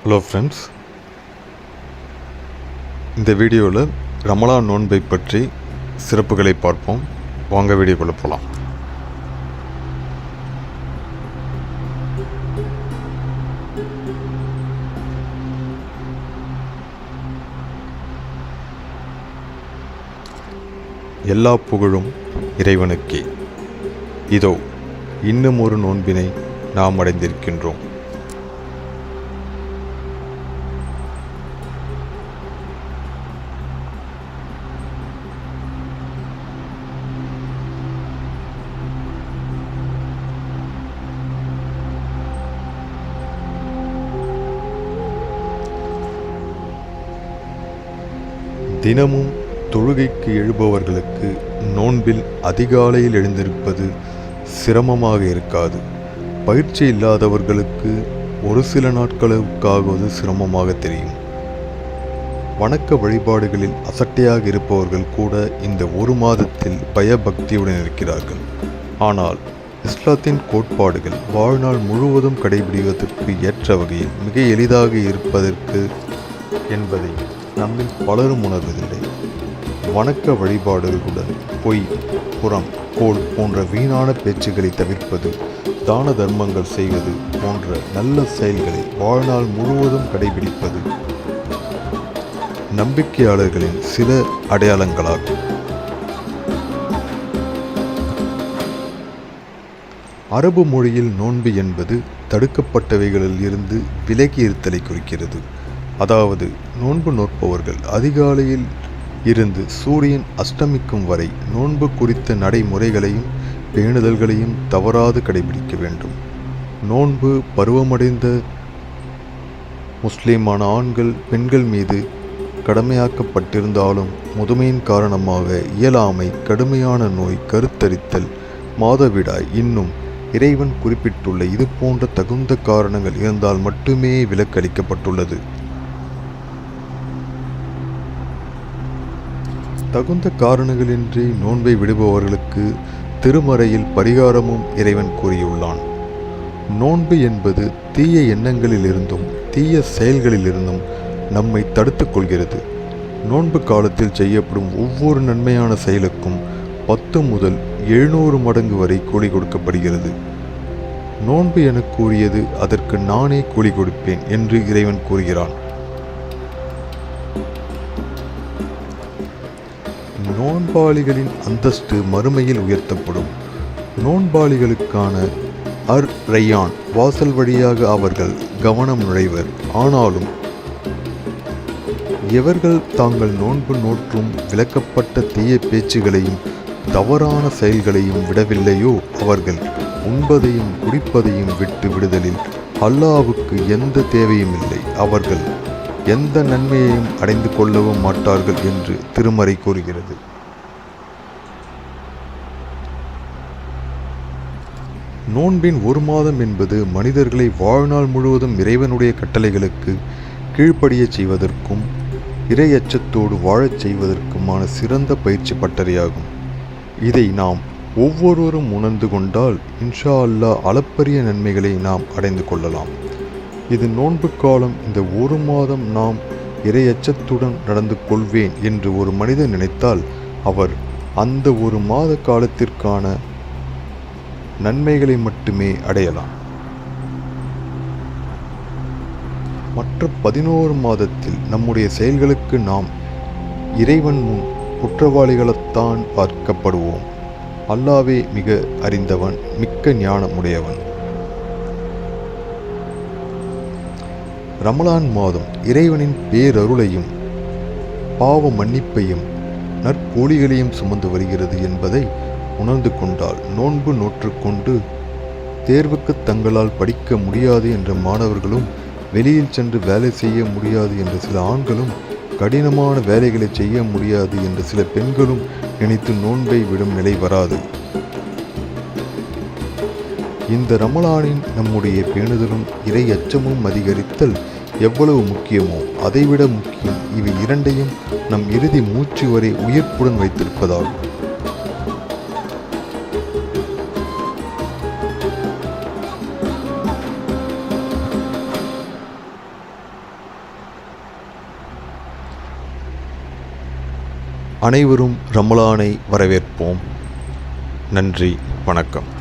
Hello friends, இந்த வீடியோவில் ரமலான் நோன்பை பற்றி சிறப்புகளை பார்ப்போம். வாங்க வீடியோக்குள்ளே போகலாம். எல்லா புகழும் இறைவனுக்கே. இதோ இன்னும் ஒரு நோன்பினை நாம் அடைந்திருக்கின்றோம். தினமும் தொழுகைக்கு எழுபவர்களுக்கு நோன்பில் அதிகாலையில் எழுந்திருப்பது சிரமமாக இருக்காது. பயிற்சி இல்லாதவர்களுக்கு ஒரு சில நாட்களுக்காவது சிரமமாக தெரியும். வணக்க வழிபாடுகளில் அசட்டையாக இருப்பவர்கள் கூட இந்த ஒரு மாதத்தில் பயபக்தியுடன் இருக்கிறார்கள். ஆனால் இஸ்லாத்தின் கோட்பாடுகள் வாழ்நாள் முழுவதும் கடைபிடிப்பதற்கு ஏற்ற வகையில் மிக எளிதாக இருப்பதற்கு என்பதை நம்மில் பலரும் உணர்வதில்லை. வணக்க வழிபாடுகளுடன் பொய், புறம், கோல் போன்ற வீணான பேச்சுகளை தவிர்ப்பது, தான தர்மங்கள் செய்வது போன்ற நல்ல செயல்களை வாழ்நாள் முழுவதும் கடைபிடிப்பது நம்பிக்கையாளர்களின் சில அடையாளங்களாகும். அரபு மொழியில் நோன்பு என்பது தடுக்கப்பட்டவைகளில் இருந்து விலகி இருத்தலை குறிக்கிறது. அதாவது நோன்பு நோற்பவர்கள் அதிகாலையில் இருந்து சூரியன் அஸ்தமிக்கும் வரை நோன்பு குறித்த நடைமுறைகளையும் பேணுதல்களையும் தவறாது கடைபிடிக்க வேண்டும். நோன்பு பருவமடைந்த முஸ்லிமான ஆண்கள் பெண்கள் மீது கடமையாக்கப்பட்டிருந்தாலும் முதுமையின் காரணமாக இயலாமை, கடுமையான நோய், கருத்தரித்தல், மாதவிடாய் இன்னும் இறைவன் குறிப்பிட்டுள்ள இது போன்ற தகுந்த காரணங்கள் இருந்தால் மட்டுமே விலக்களிக்கப்பட்டுள்ளது. தகுந்த காரணங்களின்றி நோன்பை விடுபவர்களுக்கு திருமறையில் பரிகாரமும் இறைவன் கூறியுள்ளான். நோன்பு என்பது தீய எண்ணங்களிலிருந்தும் தீய செயல்களிலிருந்தும் நம்மை தடுத்துக் கொள்கிறது. நோன்பு காலத்தில் செய்யப்படும் ஒவ்வொரு நன்மையான செயலுக்கும் 10 முதல் 700 மடங்கு வரை கூலி கொடுக்கப்படுகிறது. நோன்பு என கூறியது அதற்கு நானே கூலி கொடுப்பேன் என்று இறைவன் கூறுகிறான். நோன்பாளிகளின் அந்தஸ்து மறுமையில் உயர்த்தப்படும். நோன்பாளிகளுக்கான ரையான் வாசல் வழியாக அவர்கள் கவனம் நுழைவர். ஆனாலும் எவர்கள் தாங்கள் நோன்பு நோற்றும் விலக்கப்பட்ட தீய பேச்சுகளையும் தவறான செயல்களையும் விடவில்லையோ அவர்கள் உண்பதையும் குடிப்பதையும் விட்டு விடுதலில் அல்லாஹ்வுக்கு எந்த தேவையும் இல்லை. அவர்கள் எந்த நன்மையையும் அடைந்து கொள்ளவும் மாட்டார்கள் என்று திருமறை கூறுகிறது. நோன்பின் ஒரு மாதம் என்பது மனிதர்களை வாழ்நாள் முழுவதும் இறைவனுடைய கட்டளைகளுக்கு கீழ்ப்படிய செய்வதற்கும் இறையச்சத்தோடு வாழச் செய்வதற்குமான சிறந்த பயிற்சி பட்டறையாகும். இதை நாம் ஒவ்வொருவரும் உணர்ந்து கொண்டால் இன்ஷா அல்லாஹ் அளப்பரிய நன்மைகளை நாம் அடைந்து கொள்ளலாம். இது நோன்பு காலம். இந்த ஒரு மாதம் நாம் இறையச்சத்துடன் நடந்து கொள்வேன் என்று ஒரு மனிதன் நினைத்தால் அவர் அந்த ஒரு மாத காலத்திற்கான நன்மைகளை மட்டுமே அடையலாம். மற்ற 11 மாதத்தில் நம்முடைய செயல்களுக்கு நாம் இறைவன் முன் குற்றவாளிகளைத்தான் பார்க்கப்படுவோம். அல்லாஹ்வே மிக அறிந்தவன், மிக்க ஞானமுடையவன். ரமலான் மாதம் இறைவனின் பேரருளையும் பாவ மன்னிப்பையும் நற்கூலிகளையும் சுமந்து வருகிறது என்பதை உணர்ந்து கொண்டால் நோன்பு நோற்றுக்கொண்டு தேர்வுக்கு தங்களால் படிக்க முடியாது என்ற மாணவர்களும், வெளியில் சென்று வேலை செய்ய முடியாது என்ற சில ஆண்களும், கடினமான வேலைகளை செய்ய முடியாது என்ற சில பெண்களும் நினைத்து நோன்பை விடும் நிலை வராது. இந்த ரமலானின் நம்முடைய பேணுதலும் இறை அச்சமும் அதிகரித்தல் எவ்வளவு முக்கியமோ அதைவிட முக்கியம் இவை இரண்டையும் நம் இறுதி மூச்சு வரை உயிர்ப்புடன் வைத்திருப்பதாகும். அனைவரும் ரமலானை வரவேற்போம். நன்றி, வணக்கம்.